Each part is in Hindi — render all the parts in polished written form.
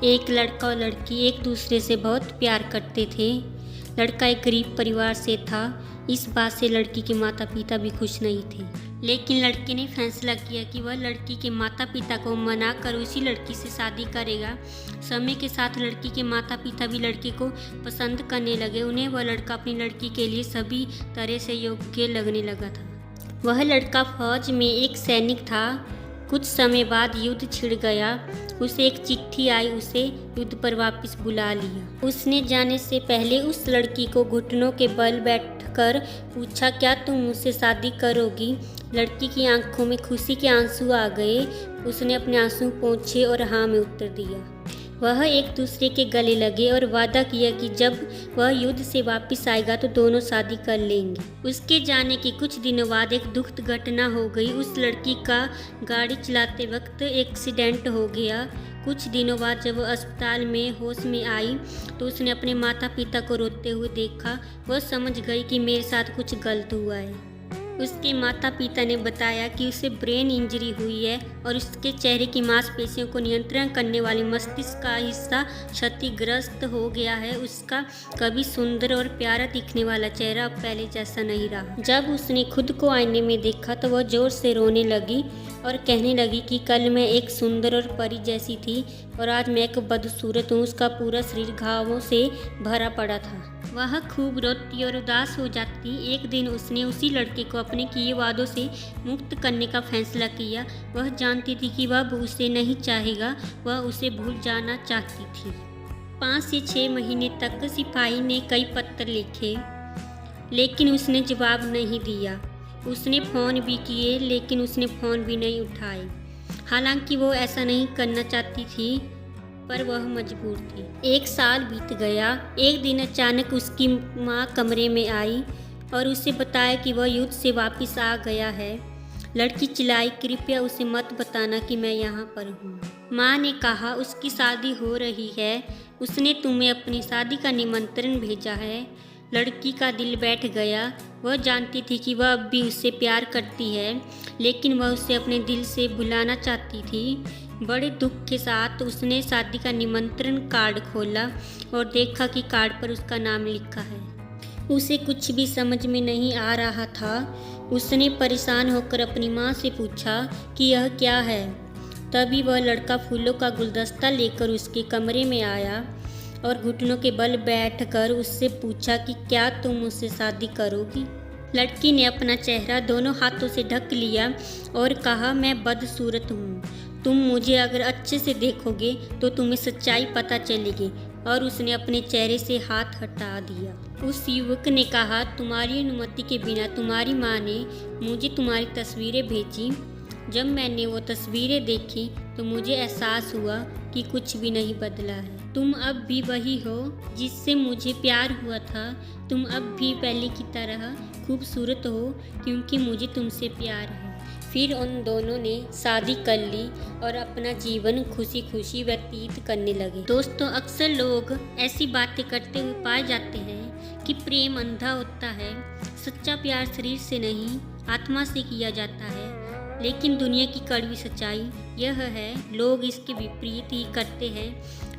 एक लड़का और लड़की एक दूसरे से बहुत प्यार करते थे। लड़का एक गरीब परिवार से था। इस बात से लड़की के माता पिता भी खुश नहीं थे, लेकिन लड़के ने फैसला किया कि वह लड़की के माता पिता को मनाकर उसी लड़की से शादी करेगा। समय के साथ लड़की के माता पिता भी लड़के को पसंद करने लगे। उन्हें वह लड़का अपनी लड़की के लिए सभी तरह से योग्य लगने लगा था। वह लड़का फौज में एक सैनिक था। कुछ समय बाद युद्ध छिड़ गया। उसे एक चिट्ठी आई, उसे युद्ध पर वापस बुला लिया। उसने जाने से पहले उस लड़की को घुटनों के बल बैठकर पूछा, क्या तुम मुझसे शादी करोगी? लड़की की आंखों में खुशी के आंसू आ गए। उसने अपने आंसू पोंछे और हाँ में उत्तर दिया। वह एक दूसरे के गले लगे और वादा किया कि जब वह युद्ध से वापस आएगा तो दोनों शादी कर लेंगे। उसके जाने के कुछ दिनों बाद एक दुखद घटना हो गई। उस लड़की का गाड़ी चलाते वक्त एक्सीडेंट हो गया। कुछ दिनों बाद जब वह अस्पताल में होश में आई तो उसने अपने माता पिता को रोते हुए देखा। वह समझ गई कि मेरे साथ कुछ गलत हुआ है। उसके माता पिता ने बताया कि उसे ब्रेन इंजरी हुई है और उसके चेहरे की मांसपेशियों को नियंत्रण करने वाली मस्तिष्क का हिस्सा क्षतिग्रस्त हो गया है। उसका कभी सुंदर और प्यारा दिखने वाला चेहरा अब पहले जैसा नहीं रहा। जब उसने खुद को आईने में देखा तो वह जोर से रोने लगी और कहने लगी कि कल मैं एक सुंदर और परी जैसी थी और आज मैं एक बदसूरत हूँ। उसका पूरा शरीर घावों से भरा पड़ा था। वह खूब रोती और उदास हो जाती। एक दिन उसने उसी लड़के को अपने किए वादों से मुक्त करने का फैसला किया। वह जानती थी कि वह उसे नहीं चाहेगा, वह उसे भूल जाना चाहती थी। 5 से 6 महीने तक सिपाही ने कई पत्र लिखे, लेकिन उसने जवाब नहीं दिया। उसने फ़ोन भी किए, लेकिन उसने फ़ोन भी नहीं उठाए। हालांकि वो ऐसा नहीं करना चाहती थी, पर वह मजबूर थी। 1 साल बीत गया। एक दिन अचानक उसकी माँ कमरे में आई और उसे बताया कि वह युद्ध से वापस आ गया है। लड़की चिल्लाई, कृपया उसे मत बताना कि मैं यहाँ पर हूँ। माँ ने कहा, उसकी शादी हो रही है, उसने तुम्हें अपनी शादी का निमंत्रण भेजा है। लड़की का दिल बैठ गया। वह जानती थी कि वह अब भी उससे प्यार करती है, लेकिन वह उसे अपने दिल से भुलाना चाहती थी। बड़े दुख के साथ उसने शादी का निमंत्रण कार्ड खोला और देखा कि कार्ड पर उसका नाम लिखा है। उसे कुछ भी समझ में नहीं आ रहा था। उसने परेशान होकर अपनी माँ से पूछा कि यह क्या है। तभी वह लड़का फूलों का गुलदस्ता लेकर उसके कमरे में आया और घुटनों के बल बैठकर उससे पूछा कि क्या तुम मुझसे शादी करोगी? लड़की ने अपना चेहरा दोनों हाथों से ढक लिया और कहा, मैं बदसूरत हूँ। तुम मुझे अगर अच्छे से देखोगे तो तुम्हें सच्चाई पता चलेगी। और उसने अपने चेहरे से हाथ हटा दिया। उस युवक ने कहा, तुम्हारी अनुमति के बिना तुम्हारी माँ ने मुझे तुम्हारी तस्वीरें भेजी। जब मैंने वो तस्वीरें देखी तो मुझे एहसास हुआ कि कुछ भी नहीं बदला है। तुम अब भी वही हो जिससे मुझे प्यार हुआ था। तुम अब भी पहले की तरह खूबसूरत हो, क्योंकि मुझे तुमसे प्यार है। फिर उन दोनों ने शादी कर ली और अपना जीवन खुशी खुशी व्यतीत करने लगे। दोस्तों, अक्सर लोग ऐसी बातें करते हुए पाए जाते हैं कि प्रेम अंधा होता है। सच्चा प्यार शरीर से नहीं, आत्मा से किया जाता है। लेकिन दुनिया की कड़वी सच्चाई यह है, लोग इसके विपरीत ही करते हैं।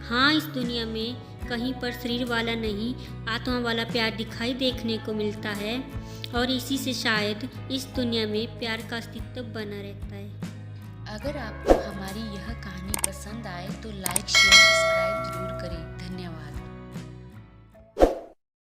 हाँ, इस दुनिया में कहीं पर शरीर वाला नहीं, आत्मा वाला प्यार दिखाई देखने को मिलता है, और इसी से शायद इस दुनिया में प्यार का अस्तित्व बना रहता है। अगर आपको हमारी यह कहानी पसंद आए तो लाइक, शेयर